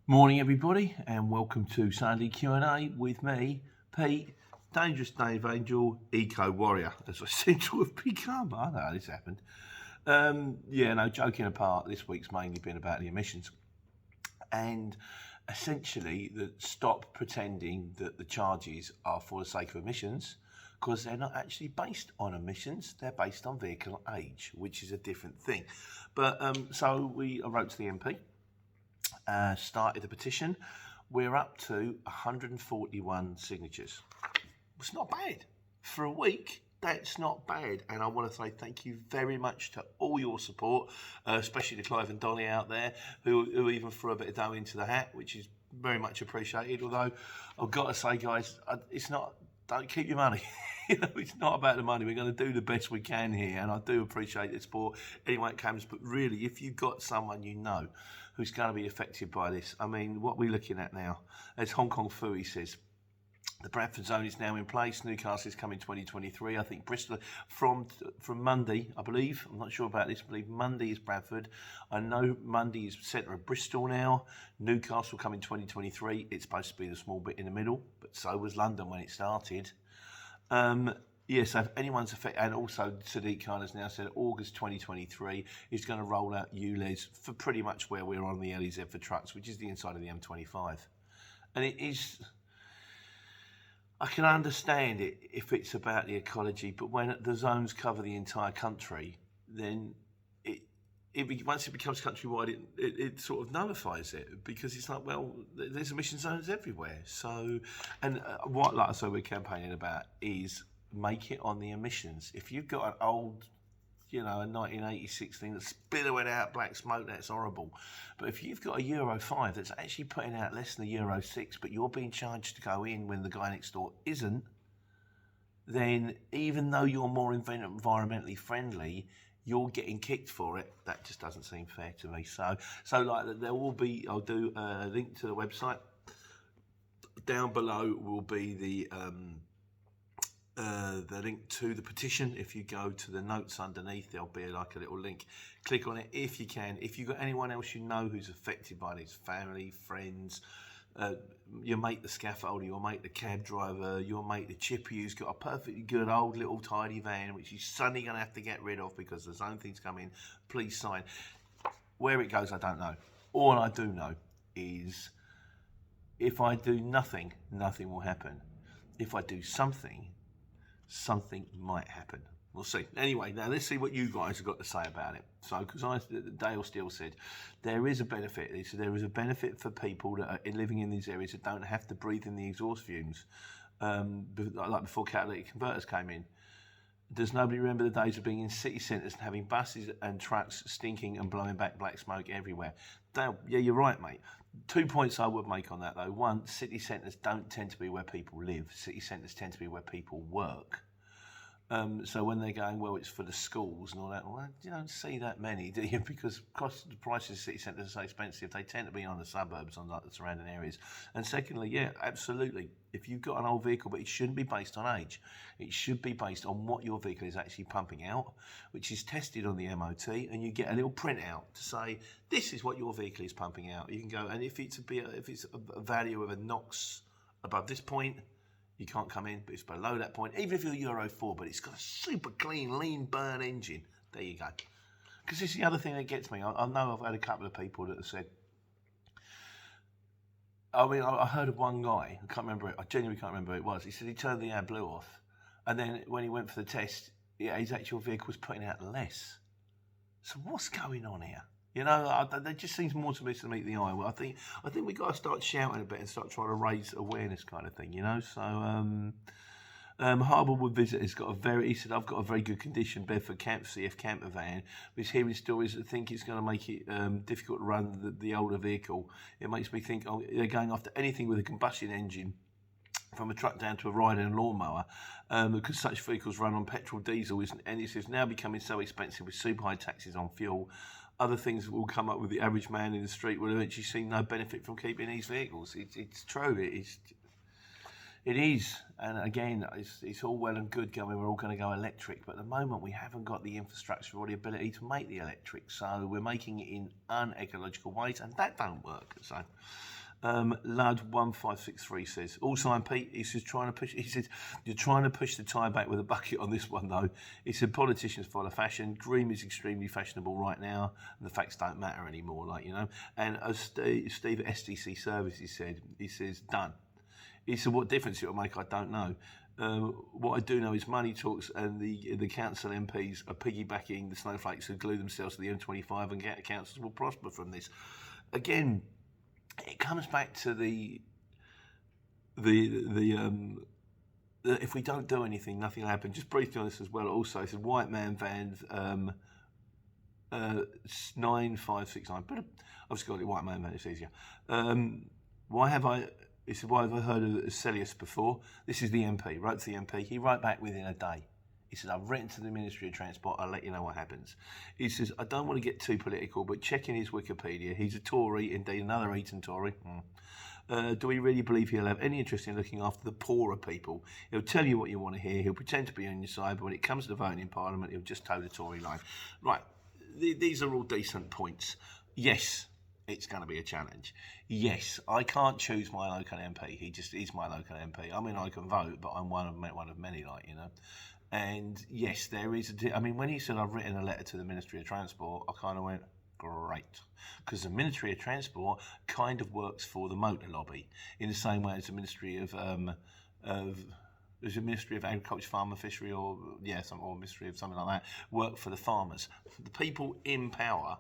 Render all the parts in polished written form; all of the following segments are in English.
Morning everybody and welcome to Sunday Q&A with me, Pete, Dangerous Dave Angel, Eco Warrior, as I seem to have become. I don't know how this happened. Joking apart, this week's mainly been about the emissions. And essentially, stop pretending that the charges are for the sake of emissions, because they're not actually based on emissions, they're based on vehicle age, which is a different thing. But I wrote to the MP. Started the petition. We're up to 141 signatures. It's not bad. For a week, that's not bad. And I want to say thank you very much to all your support, especially to Clive and Dolly out there, who even threw a bit of dough into the hat, which is very much appreciated. Although, I've got to say, guys, don't keep your money. It's not about the money. We're going to do the best we can here, and I do appreciate the support anyway it comes. But really, if you've got someone you know who's going to be affected by this, I mean, what we're looking at now, as Hong Kong Fooey says, the Bradford zone is now in place. Newcastle is coming 2023. I think Bristol from Monday, I believe. I'm not sure about this. I believe Monday is Bradford. I know Monday is centre of Bristol now. Newcastle coming 2023. It's supposed to be the small bit in the middle, but so was London when it started. So if anyone's affected, and also Sadiq Khan has now said August 2023 is going to roll out ULEZ for pretty much where we're on the LEZ for trucks, which is the inside of the M25. And it is, I can understand it if it's about the ecology, but when the zones cover the entire country, then once it becomes countrywide, it sort of nullifies it, because it's like, well, there's emission zones everywhere. So, and what, like I say, we're campaigning about is make it on the emissions. If you've got an old, a 1986 thing that's billowing out black smoke, that's horrible. But if you've got a Euro 5 that's actually putting out less than a Euro 6, but you're being charged to go in when the guy next door isn't, then even though you're more environmentally friendly, you're getting kicked for it. That just doesn't seem fair to me. So like, there will be, I'll do a link to the website. Down below will be the link to the petition. If you go to the notes underneath, there'll be like a little link. Click on it if you can. If you've got anyone else you know who's affected by this, family, friends, your mate the scaffolder, your mate the cab driver, your mate the chippy who's got a perfectly good old little tidy van which you're suddenly going to have to get rid of because the zone thing's coming, please sign. Where it goes, I don't know. All I do know is if I do nothing, nothing will happen. If I do something, something might happen. We'll see. Anyway, now let's see what you guys have got to say about it. So, because Dale Steele said there is a benefit. He said there is a benefit for people that are living in these areas that don't have to breathe in the exhaust fumes, like before catalytic converters came in. Does nobody remember the days of being in city centres and having buses and trucks stinking and blowing back black smoke everywhere? Dale, yeah, you're right, mate. 2 points I would make on that, though. One, city centres don't tend to be where people live. City centres tend to be where people work. So when they're going, well, it's for the schools and all that, well, you don't see that many, do you? Because the prices of city centres are so expensive, they tend to be on the suburbs, on like the surrounding areas. And secondly, yeah, absolutely. If you've got an old vehicle, but it shouldn't be based on age. It should be based on what your vehicle is actually pumping out, which is tested on the MOT, and you get a little printout to say, this is what your vehicle is pumping out. You can go, and if it's a value of a NOx above this point, you can't come in, but it's below that point. Even if you're Euro 4, but it's got a super clean, lean burn engine. There you go. Because this is the other thing that gets me. I know I've had a couple of people that have said, I heard of one guy, I can't remember it, I genuinely can't remember who it was. He said he turned the AdBlue off, and then when he went for the test, his actual vehicle was putting out less. So what's going on here? There just seems more to me to meet the eye. Well, I think we've got to start shouting a bit and start trying to raise awareness, kind of thing. So Harbourwood Visitor's he said, I've got a very good condition Bedford CF camper van. But he's hearing stories that think it's going to make it difficult to run the older vehicle. It makes me think they're going after anything with a combustion engine, from a truck down to a rider and lawnmower, because such vehicles run on petrol, diesel, and it's now becoming so expensive with super high taxes on fuel. Other things will come up with the average man in the street will eventually see no benefit from keeping these vehicles. It's true. It is, and again, it's all well and good going, we're all going to go electric, but at the moment we haven't got the infrastructure or the ability to make the electric, so we're making it in unecological ways, and that don't work. So, Lud1563 says, also I'm Pete, he says, you're trying to push the tie back with a bucket on this one though. He said, politicians follow fashion, green is extremely fashionable right now, and the facts don't matter anymore, like, you know. And as Steve at SDC Services said, he says, done. He said, what difference it will make, I don't know. What I do know is money talks, and the council MPs are piggybacking the snowflakes who glue themselves to the M25, and councils will prosper from this. Again, it comes back to the if we don't do anything, nothing will happen. Just briefly on this as well. Also, it said white man vans 9569. But I've just got it white man van. It's easier. Why have I? He said, why have I heard of Celius before? This is the MP, wrote to the MP. He wrote back within a day. He said, I've written to the Ministry of Transport, I'll let you know what happens. He says, I don't want to get too political, but checking his Wikipedia, he's a Tory, indeed another Eton Tory. Do we really believe he'll have any interest in looking after the poorer people? He'll tell you what you want to hear, he'll pretend to be on your side, but when it comes to voting in Parliament, he'll just toe the Tory line. Right, these are all decent points. Yes, it's going to be a challenge. Yes, I can't choose my local MP. He just is my local MP. I mean, I can vote, but I'm one of many, like, you know. And yes, there is I mean, when he said I've written a letter to the Ministry of Transport, I kind of went, great. Because the Ministry of Transport kind of works for the motor lobby in the same way as the Ministry of there's a Ministry of Agriculture, Farm and Fishery, or Ministry of something like that, work for the farmers. The people in power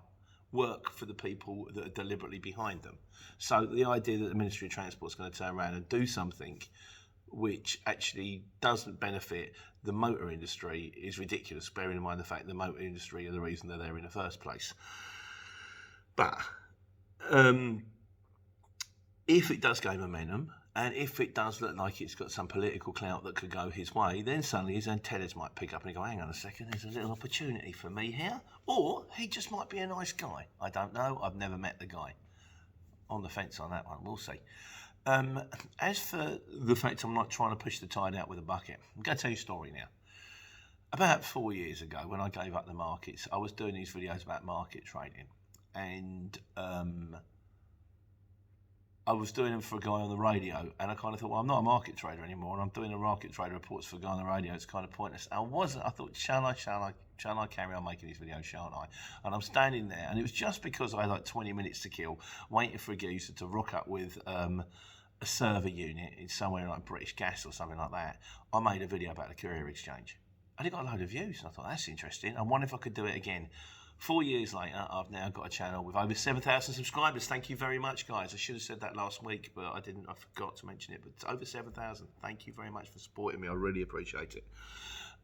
work for the people that are deliberately behind them. So the idea that the Ministry of Transport is going to turn around and do something which actually doesn't benefit the motor industry is ridiculous, bearing in mind the fact the motor industry are the reason they're there in the first place. But if it does gain momentum, and if it does look like it's got some political clout that could go his way, then suddenly his antennas might pick up and go, hang on a second, there's a little opportunity for me here. Or he just might be a nice guy. I don't know. I've never met the guy. On the fence on that one. We'll see. As for the fact I'm not trying to push the tide out with a bucket, I'm going to tell you a story now. About 4 years ago, when I gave up the markets, I was doing these videos about market trading. And I was doing them for a guy on the radio, and I kind of thought, well, I'm not a market trader anymore, and I'm doing a market trader reports for a guy on the radio. It's kind of pointless. I thought, shall I carry on making these videos, shan't I? And I'm standing there, and it was just because I had like 20 minutes to kill, waiting for a geezer to rock up with a server unit in somewhere like British Gas or something like that. I made a video about the courier exchange, and it got a load of views, and I thought, that's interesting. I wonder if I could do it again. 4 years later, I've now got a channel with over 7,000 subscribers. Thank you very much, guys. I should have said that last week, but I didn't. I forgot to mention it. But it's over 7,000. Thank you very much for supporting me. I really appreciate it.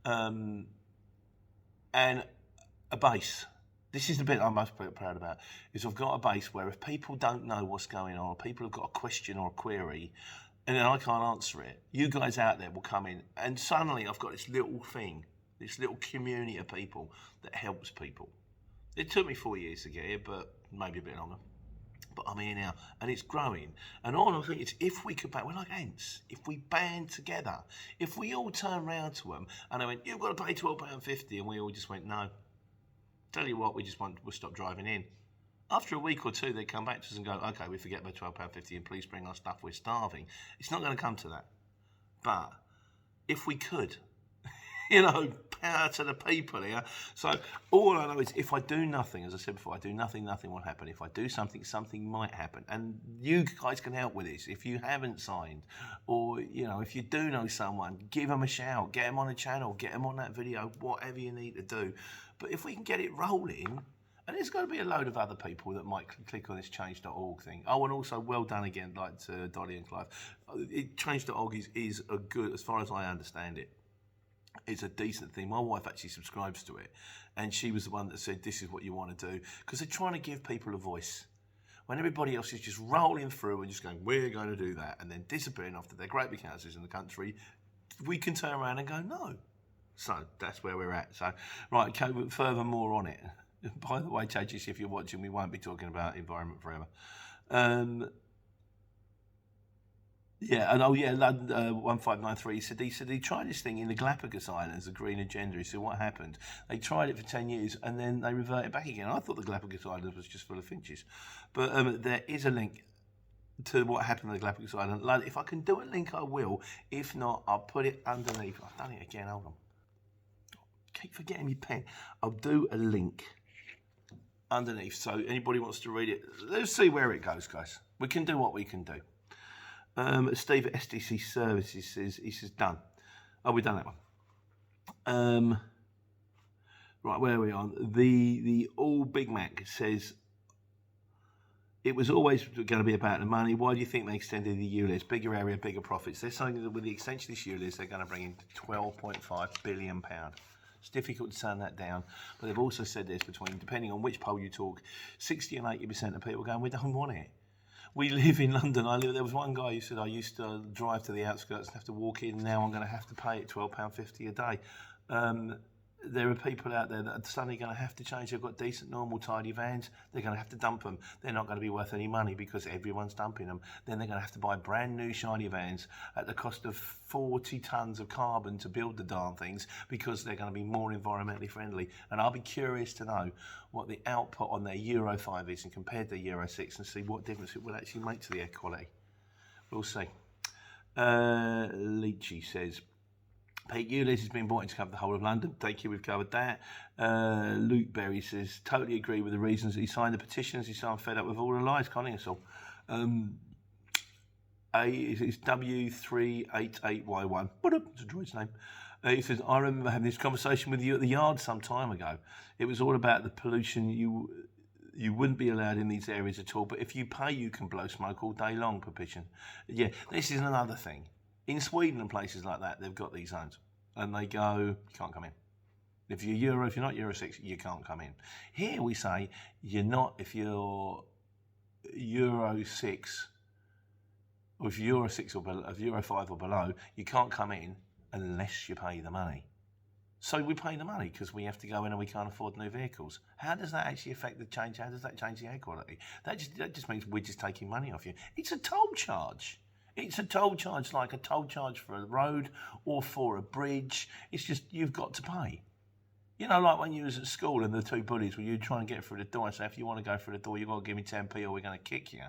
And a base. This is the bit I'm most proud about, is I've got a base where if people don't know what's going on, or people have got a question or a query, and then I can't answer it, you guys out there will come in, and suddenly I've got this little thing, this little community of people that helps people. It took me 4 years to get here, but maybe a bit longer. But I'm here now, and it's growing. And all I think is, if we could, we're like ants. If we band together, if we all turn round to them and they went, "You've got to pay £12.50," and we all just went, "No." Tell you what, we'll stop driving in. After a week or two, they come back to us and go, "Okay, we forget about £12.50, and please bring our stuff. We're starving." It's not going to come to that. But if we could. Power to the people here. So all I know is if I do nothing, as I said before, I do nothing, nothing will happen. If I do something, something might happen. And you guys can help with this. If you haven't signed, or, if you do know someone, give them a shout, get them on a channel, get them on that video, whatever you need to do. But if we can get it rolling, and there's going to be a load of other people that might click on this change.org thing. Oh, and also well done again, like to Dolly and Clive. Change.org is a good, as far as I understand it, it's a decent thing. My wife actually subscribes to it, and she was the one that said, this is what you want to do, because they're trying to give people a voice. When everybody else is just rolling through and just going, we're going to do that, and then disappearing after their great big houses in the country, we can turn around and go, no. So that's where we're at. So, right, okay, furthermore on it. By the way, Chadges, if you're watching, we won't be talking about environment forever. Yeah, and oh yeah, London 1593. He said he tried this thing in the Galapagos Islands, the green agenda. He said what happened? They tried it for 10 years and then they reverted back again. I thought the Galapagos Islands was just full of finches, but there is a link to what happened in the Galapagos Island. Like, if I can do a link, I will. If not, I'll put it underneath. I've done it again. Hold on. Keep forgetting my pen. I'll do a link underneath. So anybody wants to read it, let's see where it goes, guys. We can do what we can do. Steve at SDC Services says done. Oh, we've done that one. Right, where are we on? The All Big Mac says it was always going to be about the money. Why do you think they extended the ULEZ? Bigger area, bigger profits. They're saying that with the extension of this ULEZ, they're going to bring in £12.5 billion. It's difficult to turn that down, but they've also said this depending on which poll you talk, 60 and 80% of people going, we don't want it. We live in London. There was one guy who said, I used to drive to the outskirts and have to walk in. Now I'm going to have to pay it £12.50 a day. There are people out there that are suddenly going to have to change. They've got decent, normal, tidy vans. They're going to have to dump them. They're not going to be worth any money because everyone's dumping them. Then they're going to have to buy brand new, shiny vans at the cost of 40 tonnes of carbon to build the darn things because they're going to be more environmentally friendly. And I'll be curious to know what the output on their Euro 5 is and compared to Euro 6 and see what difference it will actually make to the air quality. We'll see. Leachy says, Pete, ULEZ has been brought in to cover the whole of London. Thank you, we've covered that. Luke Berry says, totally agree with the reasons that he signed the petitions. He said, I'm fed up with all the lies, conning us all. It's W388Y1. It's a droid's name. He says, I remember having this conversation with you at the yard some time ago. It was all about the pollution. You wouldn't be allowed in these areas at all, but if you pay, you can blow smoke all day long, petition. Yeah, this is another thing. In Sweden and places like that, they've got these zones, and they go, you can't come in. If you're not Euro 6, you can't come in. Here we say, you're not, if you're Euro 6, or if you're Euro 6 or below, if Euro 5 or below, you can't come in unless you pay the money. So we pay the money because we have to go in and we can't afford new vehicles. How does that actually affect the change? How does that change the air quality? That just means we're just taking money off you. It's a toll charge. It's a toll charge like a toll charge for a road or for a bridge. It's just you've got to pay. You know, like when you was at school and the two bullies where you try and get through the door and say, if you want to go through the door, you've got to give me 10p or we're going to kick you.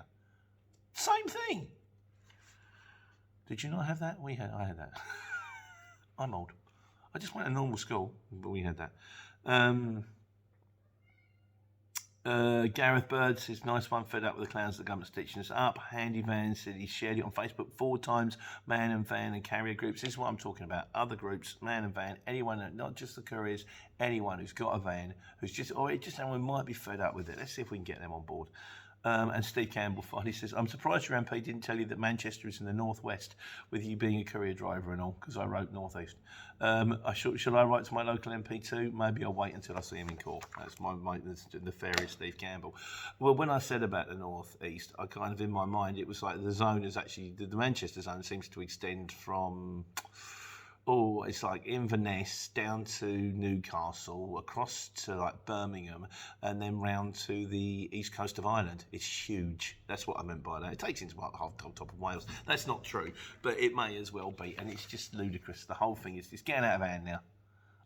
Same thing. Did you not have that? I had that. I'm old. I just went to normal school, but we had that. Gareth Bird says, nice one, fed up with the clowns, the government stitching us up. Handy Van said he shared it on Facebook 4 times. Man and van and carrier groups. This is what I'm talking about. Other groups, man and van, anyone, not just the couriers, anyone who's got a van, who's just, or just anyone might be fed up with it. Let's see if we can get them on board. And Steve Campbell finally says, I'm surprised your MP didn't tell you that Manchester is in the northwest with you being a courier driver and all, because I wrote northeast. Shall I write to my local MP too? Maybe I'll wait until I see him in court. That's the nefarious Steve Campbell. Well, when I said about the northeast, I kind of, in my mind, it was like the zone is actually, the Manchester zone seems to extend from... it's like Inverness down to Newcastle, across to like Birmingham, and then round to the east coast of Ireland. It's huge. That's what I meant by that. It takes into the whole top of Wales. That's not true, but it may as well be, and it's just ludicrous. The whole thing is just getting out of hand now.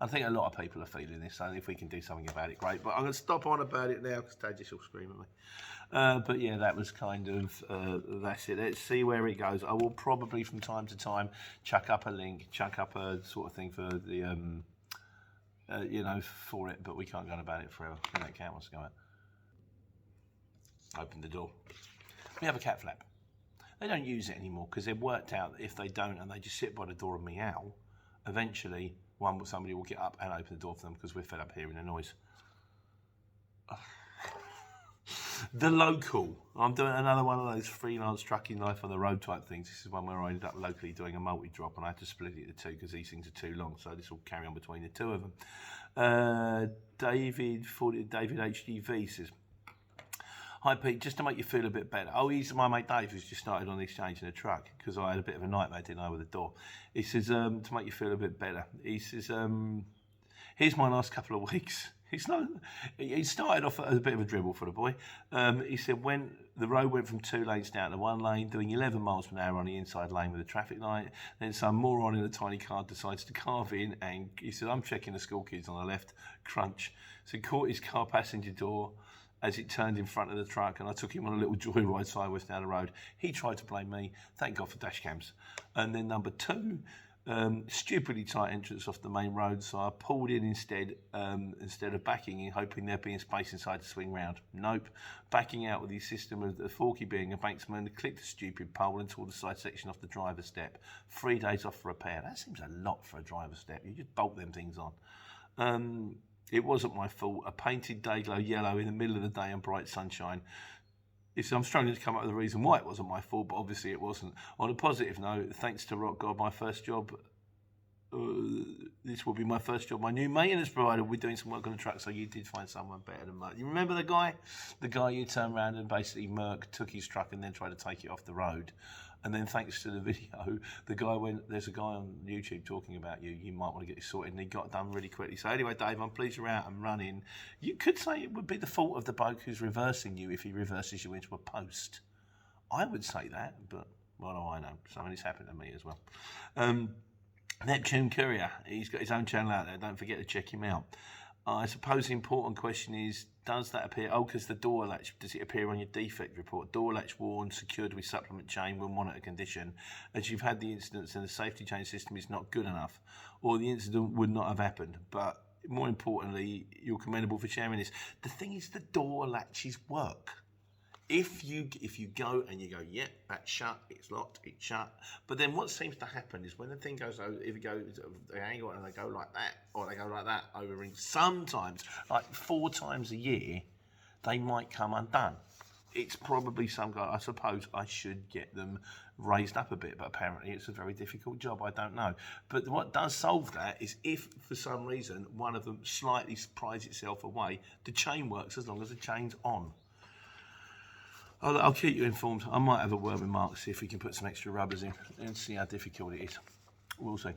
I think a lot of people are feeling this, so if we can do something about it, great. But I'm going to stop on about it now because Dad just will scream at me. But yeah, that was kind of, that's it. Let's see where it goes. I will probably from time to time chuck up a link, chuck up a sort of thing for the, for it, but we can't go on about it forever. I think that cat wants to go out. Open the door. We have a cat flap. They don't use it anymore because they've worked out that if they don't and they just sit by the door and meow, eventually somebody will get up and open the door for them because we're fed up hearing the noise. The local. I'm doing another one of those freelance trucking life on the road type things. This is one where I ended up locally doing a multi-drop and I had to split it into 2 because these things are too long. So this will carry on between the 2 of them. David HDV says, hi Pete, just to make you feel a bit better. He's my mate Dave who's just started on the exchange in a truck because I had a bit of a nightmare, didn't I, with the door. He says, to make you feel a bit better. He says, here's my last couple of weeks. He started off as a bit of a dribble for the boy. He said, when The road went from 2 lanes down to 1 lane, doing 11 miles per hour on the inside lane with a traffic light. Then some moron in a tiny car decides to carve in, and he said, I'm checking the school kids on the left, crunch. So he caught his car passenger door as it turned in front of the truck, and I took him on a little joyride sideways down the road. He tried to blame me. Thank God for dash cams. And then number 2, stupidly tight entrance off the main road, so I pulled in instead of backing in, hoping there'd be space inside to swing round. Nope. Backing out with the system of the Forky being a banksman, clicked the stupid pole and tore the side section off the driver's step. 3 days off for repair. That seems a lot for a driver's step. You just bolt them things on. It wasn't my fault. A painted Dayglow yellow in the middle of the day and bright sunshine. I'm struggling to come up with a reason why it wasn't my fault, but obviously it wasn't. On a positive note, thanks to Rock God, my first job, this will be my first job. My new maintenance provider, we're doing some work on the truck, so you did find someone better than Mark. You remember the guy? The guy you turned around and basically took his truck and then tried to take it off the road. And then thanks to the video, there's a guy on YouTube talking about you. You might want to get it sorted, and he got it done really quickly. So anyway, Dave, I'm pleased you're out and running. You could say it would be the fault of the bloke who's reversing you if he reverses you into a post. I would say that, but what do I know? Something has happened to me as well. Neptune Courier, he's got his own channel out there. Don't forget to check him out. I suppose the important question is, does that appear? Oh, because the door latch, does it appear on your defect report? Door latch worn, secured with supplement chain when monitor condition. As you've had the incidents and the safety chain system is not good enough, or the incident would not have happened. But more importantly, you're commendable for sharing this. The thing is, the door latches work. If you go and you go, yep, that's shut, it's locked, it's shut. But then what seems to happen is when the thing goes over, if it goes the angle and they go like that, or they go like that over rings, sometimes, like 4 times a year, they might come undone. It's probably some guy, I suppose I should get them raised up a bit, but apparently it's a very difficult job, I don't know. But what does solve that is if, for some reason, one of them slightly pries itself away, the chain works as long as the chain's on. I'll keep you informed. I might have a word with Mark, see if we can put some extra rubbers in and see how difficult it is. We'll see.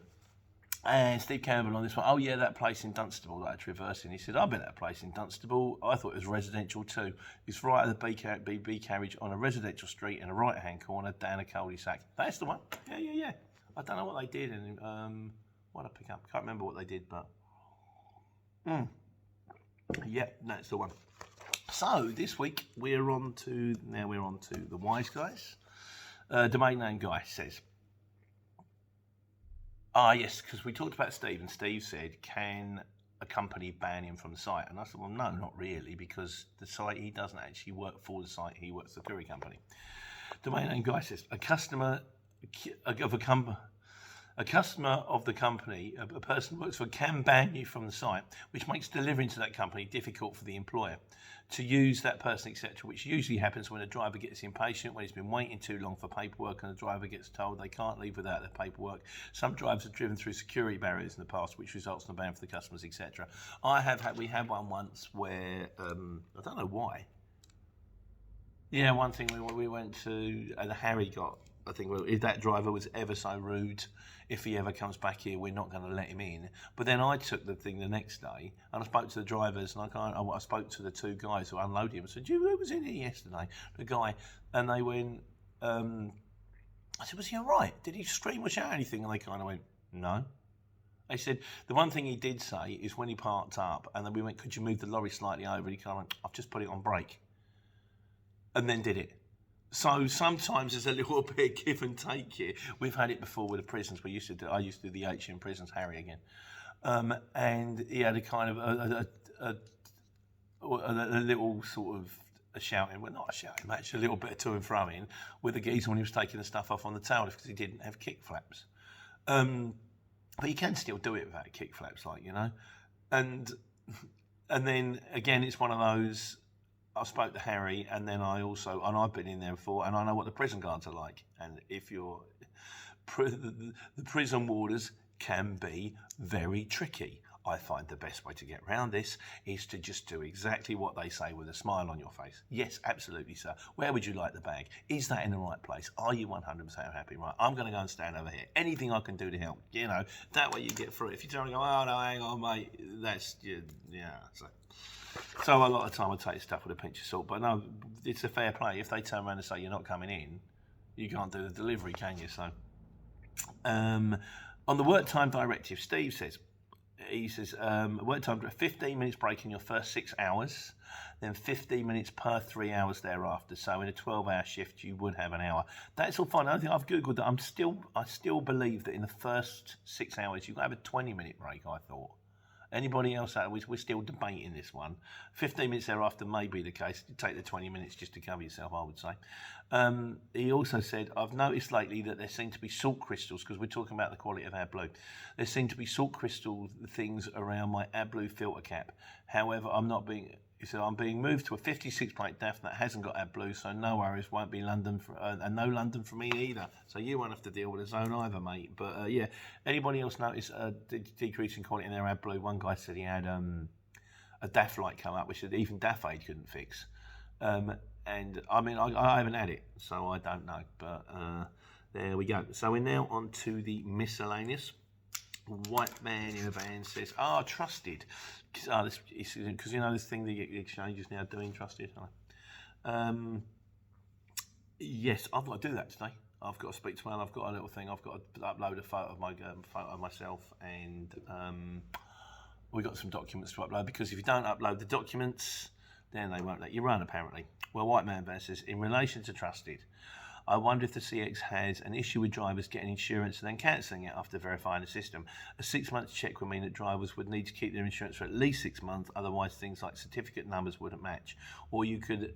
And Steve Campbell on this one. Oh yeah, that place in Dunstable that it's reversing. He said, I've been at that place in Dunstable. I thought it was residential too. It's right at the BB carriage on a residential street in a right-hand corner down a cul-de-sac. That's the one. Yeah. I don't know what they did and what I pick up. Can't remember what they did, but yeah, that's the one. So this week we're on to the wise guys. Domain name guy says, yes, because we talked about Steve, and Steve said, can a company ban him from the site? And I said, well, no, not really, because the site, he doesn't actually work for the site, he works for the courier company. Domain name guy says, a customer of the company, a person who works for, can ban you from the site, which makes delivering to that company difficult for the employer to use that person, etc., which usually happens when a driver gets impatient, when he's been waiting too long for paperwork and the driver gets told they can't leave without their paperwork. Some drivers have driven through security barriers in the past, which results in a ban for the customers, etc. We had one once where, I don't know why. Yeah, one thing we went to, and Harry got, I think, well, if that driver was ever so rude, if he ever comes back here, we're not going to let him in. But then I took the thing the next day, and I spoke to the drivers, and I spoke to the 2 guys who unloaded him. I said, who was in here yesterday? The guy. And they went, I said, was he all right? Did he scream or shout anything? And they kind of went, no. They said, the one thing he did say is when he parked up, and then we went, could you move the lorry slightly over? And he kind of went, I've just put it on brake. And then did it. So sometimes there's a little bit of give and take here. We've had it before with the prisons. I used to do the HM prisons, Harry again, and he had a kind of a little sort of a shouting, well, not a shouting match, a little bit of to and fro in with the geezer when he was taking the stuff off on the tail lift because he didn't have kick flaps. But you can still do it without kick flaps, like, you know, and then again, it's one of those. I spoke to Harry, and then I've been in there before, and I know what the prison guards are like. And if the prison warders can be very tricky. I find the best way to get around this is to just do exactly what they say with a smile on your face. Yes, absolutely, sir. Where would you like the bag? Is that in the right place? Are you 100% happy? Right, I'm going to go and stand over here. Anything I can do to help, you know, that way you get through it. If you tell me, oh, no, hang on, mate, that's, yeah, so. So a lot of time I take stuff with a pinch of salt, but no, it's a fair play. If they turn around and say you're not coming in, you can't do the delivery, can you? So on the work time directive, Steve says, work time 15 minutes break in your first 6 hours, then 15 minutes per 3 hours thereafter. So in a 12-hour shift, you would have an hour. That's all fine. I think I've googled that. I still believe that in the first 6 hours you have a 20-minute break. I thought. Anybody else out? We're still debating this one. 15 minutes thereafter may be the case. You take the 20 minutes just to cover yourself, I would say. He also said, I've noticed lately that there seem to be salt crystals, because we're talking about the quality of AdBlue. There seem to be salt crystal things around my AdBlue filter cap. However, I'm being moved to a 56 plate DAF that hasn't got AdBlue, so no worries, won't be London, and no London for me either. So you won't have to deal with a zone either, mate. But yeah, anybody else notice a decrease in quality in their AdBlue? One guy said he had a DAF light come up, which even DAF aid couldn't fix. And I mean, I haven't had it, so I don't know. But there we go. So we're now on to the miscellaneous. White man in a van says, trusted. Because you know this thing the exchange is now doing, trusted. Yes, I've got to do that today. I've got to speak to one. I've got a little thing. I've got to upload a photo of myself, and we've got some documents to upload. Because if you don't upload the documents, then they won't let you run. Apparently. Well, White man van says, in relation to trusted, I wonder if the CX has an issue with drivers getting insurance and then cancelling it after verifying the system. A 6-month check would mean that drivers would need to keep their insurance for at least 6 months, otherwise things like certificate numbers wouldn't match. Or it could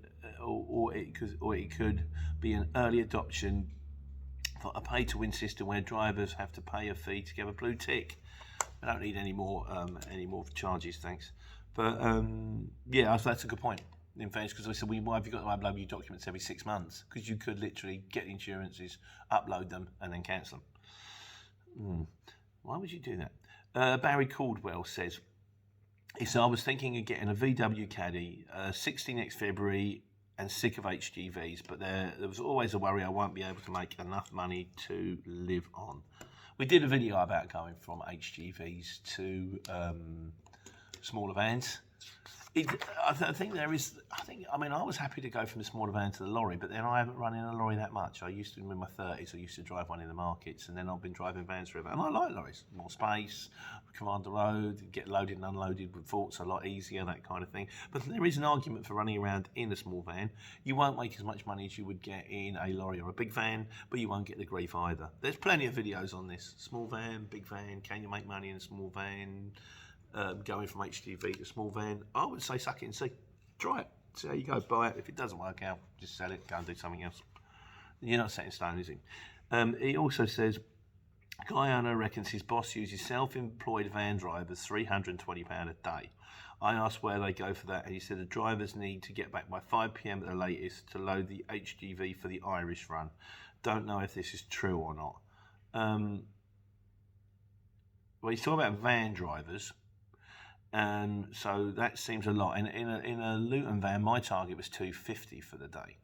be an early adoption for a pay-to-win system where drivers have to pay a fee to get a blue tick. I don't need any more charges, thanks. But yeah, that's a good point. In fairness, because I said, why have you got to upload your documents every 6 months? Because you could literally get the insurances, upload them, and then cancel them. Why would you do that? Barry Caldwell says, I was thinking of getting a VW Caddy, 60 next February, and sick of HGVs, but there was always a worry I won't be able to make enough money to live on. We did a video about going from HGVs to smaller vans. I was happy to go from the smaller van to the lorry, but then I haven't run in a lorry that much. I used to, in my 30s, I used to drive one in the markets, and then I've been driving vans forever. And I like lorries, more space, command the road, get loaded and unloaded with thoughts a lot easier, that kind of thing. But there is an argument for running around in a small van. You won't make as much money as you would get in a lorry or a big van, but you won't get the grief either. There's plenty of videos on this. Small van, big van, can you make money in a small van? Going from HGV to small van, I would say suck it and see. Try it. See how you go. Buy it. If it doesn't work out, just sell it. Go and do something else. You're not set in stone, is he? He also says, Guyana reckons his boss uses self-employed van drivers £320 a day. I asked where they go for that, and he said the drivers need to get back by 5 p.m. at the latest to load the HGV for the Irish run. Don't know if this is true or not. Well, he's talking about van drivers. So that seems a lot. In a Luton van, my target was £250 for the day.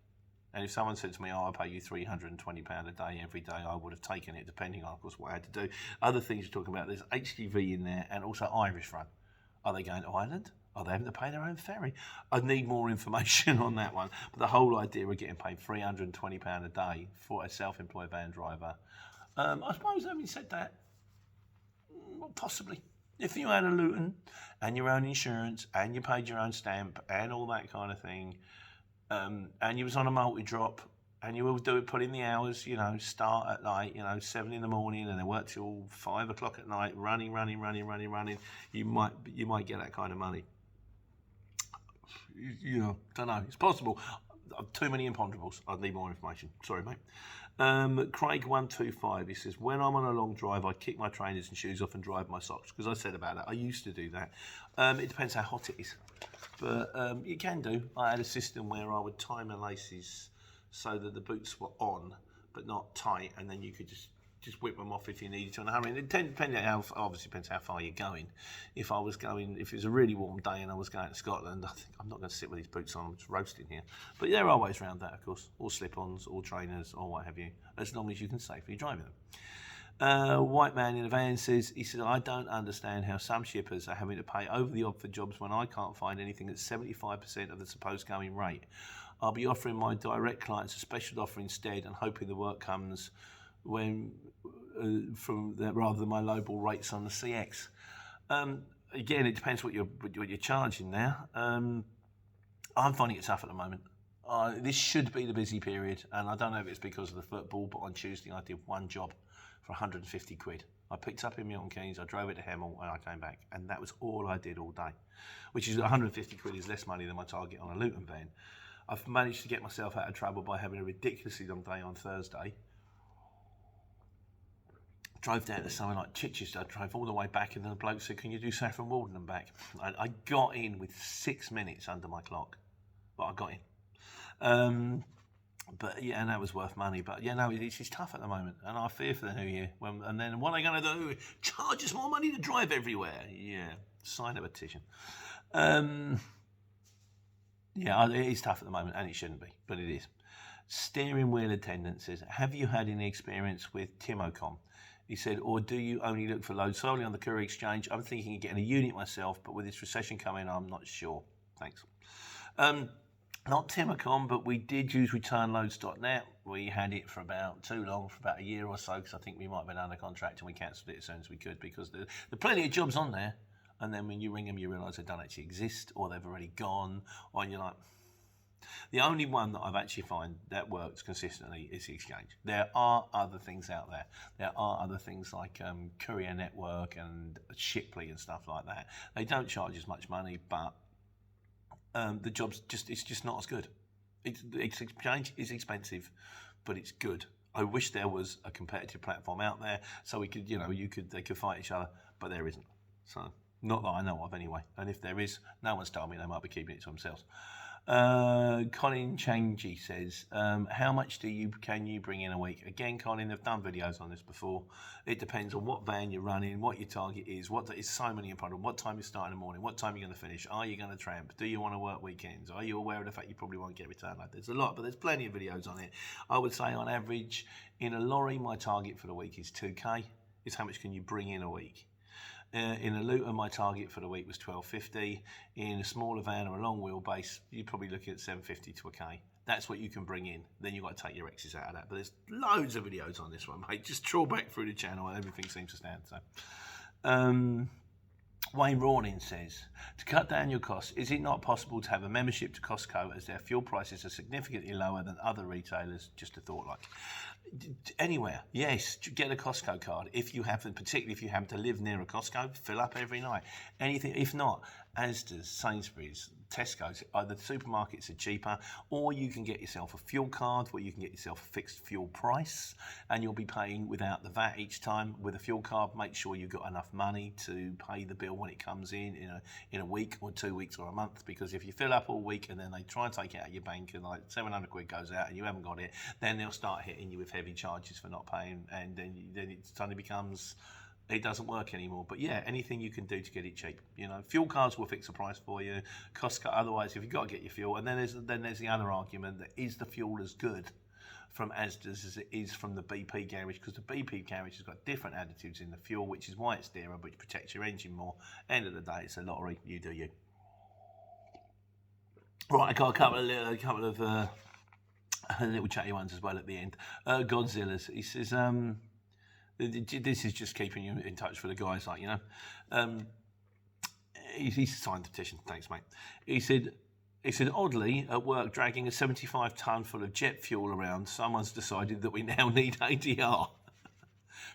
And if someone said to me, I pay you £320 a day every day, I would have taken it, depending on, of course, what I had to do. Other things you're talking about, there's HGV in there and also Irish run. Are they going to Ireland? Are they having to pay their own ferry? I need more information on that one. But the whole idea of getting paid £320 a day for a self-employed van driver, I suppose, having said that, possibly. If you had a Luton and your own insurance and you paid your own stamp and all that kind of thing, and you was on a multi-drop and you will put in the hours, start at like, 7 in the morning and then work till 5 o'clock at night, running, you might get that kind of money. Don't know. It's possible. Too many imponderables. I'd need more information. Sorry, mate. Craig125, he says, when I'm on a long drive, I kick my trainers and shoes off and drive my socks. Because I said about that, I used to do that. It depends how hot it is. But you can do. I had a system where I would tie my laces so that the boots were on, but not tight, and then you could just whip them off if you needed to in a hurry. And it obviously depends how far you're going. If it was a really warm day and I was going to Scotland, I think I'm not going to sit with these boots on. I'm just roasting here. But there are ways around that, of course. Or slip-ons, or trainers, or what have you, as long as you can safely drive them. White man in a van says, I don't understand how some shippers are having to pay over the odd for jobs when I can't find anything at 75% of the supposed going rate. I'll be offering my direct clients a special offer instead and hoping the work comes when from that rather than my lowball rates on the CX. Again, it depends what you're charging now. I'm finding it tough at the moment. This should be the busy period, and I don't know if it's because of the football, but on Tuesday I did one job for 150 quid. I picked up in Milton Keynes, I drove it to Hemel, and I came back, and that was all I did all day, which is 150 quid is less money than my target on a Luton van. I've managed to get myself out of trouble by having a ridiculously long day on Thursday. Drove down to somewhere like Chichester, drove all the way back, and then the bloke said, can you do Saffron Walden and back? I got in with 6 minutes under my clock, but I got in. But yeah, and that was worth money. But yeah, no, it's tough at the moment, and I fear for the new year. And then what are they going to do? Charge us more money to drive everywhere? Yeah, sign a petition. Yeah, it is tough at the moment, and it shouldn't be, but it is. Steering wheel attendant says, have you had any experience with Timocom? He said, or do you only look for loads solely on the courier exchange? I'm thinking of getting a unit myself, but with this recession coming, I'm not sure. Thanks. Not Timocom, but we did use returnloads.net. We had it for about too long, for about a year or so, because I think we might have been under contract and we cancelled it as soon as we could because there are plenty of jobs on there. And then when you ring them, you realise they don't actually exist or they've already gone. Or you're like, the only one that I've actually found that works consistently is the exchange. There are other things out there. There are other things like Courier Network and Shipley and stuff like that. They don't charge as much money, but the job's it's just not as good. Exchange is expensive, but it's good. I wish there was a competitive platform out there so we could, they could fight each other, but there isn't. So not that I know of anyway. And if there is, no one's told me. They might be keeping it to themselves. Colin Changji says, how much can you bring in a week? Again, Colin, I've done videos on this before. It depends on what van you're running, what your target is, there's so many important, what time you start in the morning, what time you're going to finish, are you going to tramp, do you want to work weekends, are you aware of the fact you probably won't get return load? There's a lot, but there's plenty of videos on it. I would say on average, in a lorry, my target for the week is 2k. It's how much can you bring in a week. In a Luton, my target for the week was 1250. In a smaller van or a long wheelbase, you're probably looking at 750 to a K. That's what you can bring in. Then you've got to take your X's out of that. But there's loads of videos on this one, mate. Just trawl back through the channel and everything seems to stand. So, Wayne Rawlins says, to cut down your costs, is it not possible to have a membership to Costco as their fuel prices are significantly lower than other retailers? Just a thought like. Anywhere, yes, get a Costco card. If you happen, particularly if you happen to live near a Costco, fill up every night. Anything, if not, Asda's, Sainsbury's, Tesco's, the supermarkets are cheaper, or you can get yourself a fuel card where you can get yourself a fixed fuel price and you'll be paying without the VAT each time. With a fuel card, make sure you've got enough money to pay the bill when it comes in a week or 2 weeks or a month, because if you fill up all week and then they try and take it out of your bank and like 700 quid goes out and you haven't got it, then they'll start hitting you with heavy charges for not paying, and then it suddenly becomes, it doesn't work anymore. But yeah, anything you can do to get it cheap. Fuel cards will fix the price for you. Costco, otherwise, if you've got to get your fuel, and then there's the other argument that is the fuel as good from Asda's as it is from the BP garage, because the BP garage has got different additives in the fuel, which is why it's dearer, but it protects your engine more. End of the day, it's a lottery. You do you. Right, I got a couple of little chatty ones as well at the end. Godzilla's, he says, this is just keeping you in touch for the guys, like, he signed the petition. Thanks, mate. He said, oddly, at work, dragging a 75-ton full of jet fuel around, someone's decided that we now need ADR.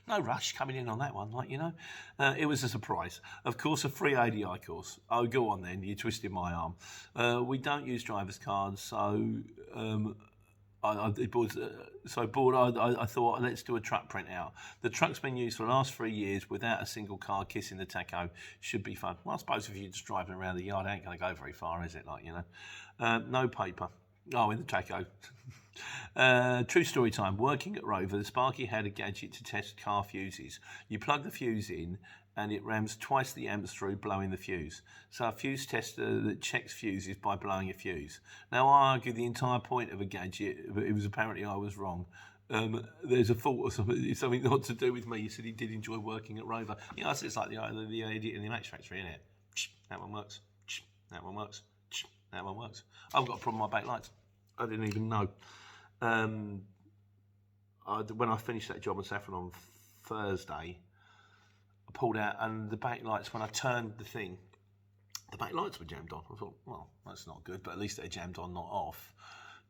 No rush coming in on that one, it was a surprise. Of course, a free ADI course. Oh, go on then, you twisted my arm. We don't use driver's cards, so I thought, let's do a truck printout. The truck's been used for the last 3 years without a single car kissing the tacho. Should be fun. Well, I suppose if you're just driving around the yard, it ain't going to go very far, is it? No paper. Oh, in the tacho. True story time. Working at Rover, the Sparky had a gadget to test car fuses. You plug the fuse in and it rams twice the amps through, blowing the fuse. So a fuse tester that checks fuses by blowing a fuse. Now I argue the entire point of a gadget, but it was apparently I was wrong. There's a fault or something not to do with me. He said he did enjoy working at Rover. You know, it's like the idiot in the match factory, isn't it? That one works. That one works. That one works. I've got a problem with my backlights. I didn't even know. When I finished that job on Saffron on Thursday, I pulled out, and the backlights, when I turned the thing, the backlights were jammed on. I thought, well, that's not good, but at least they're jammed on, not off.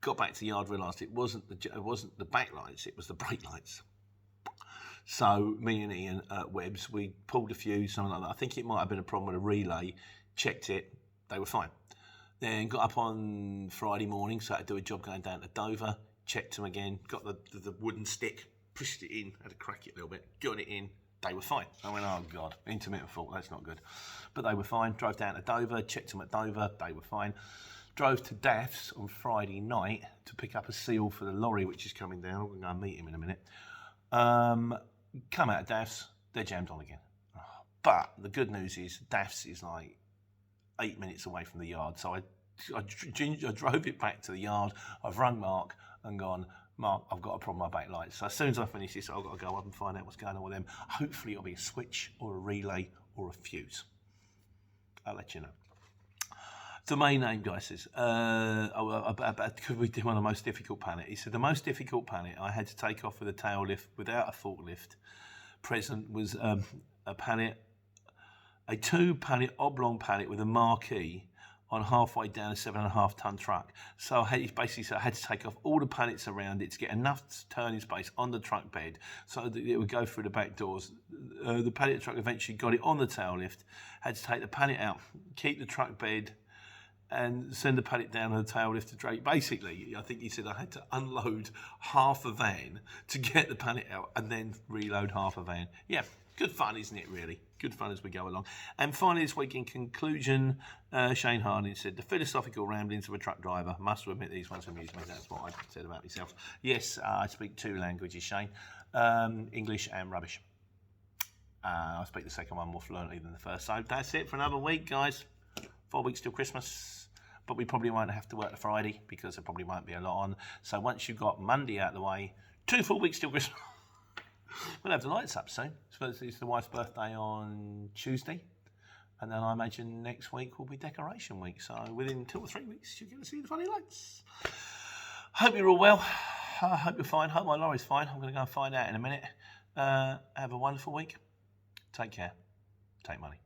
Got back to the yard, realised it wasn't the backlights, it was the brake lights. So me and Ian at Webbs, we pulled a fuse, something like that. I think it might have been a problem with a relay. Checked it, they were fine. Then got up on Friday morning, so I had to do a job going down to Dover. Checked them again, got the wooden stick, pushed it in, had to crack it a little bit, got it in, they were fine. I went, oh God, intermittent fault, that's not good. But they were fine. Drove down to Dover, checked them at Dover, they were fine. Drove to Daff's on Friday night to pick up a seal for the lorry, which is coming down. I'm going to go and meet him in a minute. Come out of Daff's, they're jammed on again. But the good news is Daff's is like 8 minutes away from the yard. So I drove it back to the yard. I've rung Mark and gone, Mark, I've got a problem with my backlights. So as soon as I finish this, I've got to go up and find out what's going on with them. Hopefully it'll be a switch or a relay or a fuse. I'll let you know. Domain name guy says, could we do one of the most difficult pallet? He said, the most difficult pallet I had to take off with a tail lift without a forklift present was a 2-pallet oblong pallet with a marquee on halfway down a 7.5 ton truck. So I had to take off all the pallets around it to get enough turning space on the truck bed so that it would go through the back doors. The pallet truck eventually got it on the tail lift, had to take the pallet out, keep the truck bed, and send the pallet down on the tail lift to Drake. Basically, I think he said I had to unload half a van to get the pallet out and then reload half a van. Yeah, good fun, isn't it, really? Good fun as we go along. And finally this week, in conclusion, Shane Harding said, the philosophical ramblings of a truck driver. Must admit these ones amuse me. That's what I said about myself. Yes, I speak 2 languages, Shane. English and rubbish. I speak the second one more fluently than the first. So that's it for another week, guys. 4 weeks till Christmas. But we probably won't have to work the Friday because there probably won't be a lot on. So once you've got Monday out of the way, 2 full weeks till Christmas. We'll have the lights up soon. It's the wife's birthday on Tuesday. And then I imagine next week will be decoration week. So within 2 or 3 weeks, you're going to see the funny lights. Hope you're all well. I hope you're fine. Hope my lorry's fine. I'm going to go and find out in a minute. Have a wonderful week. Take care. Take money.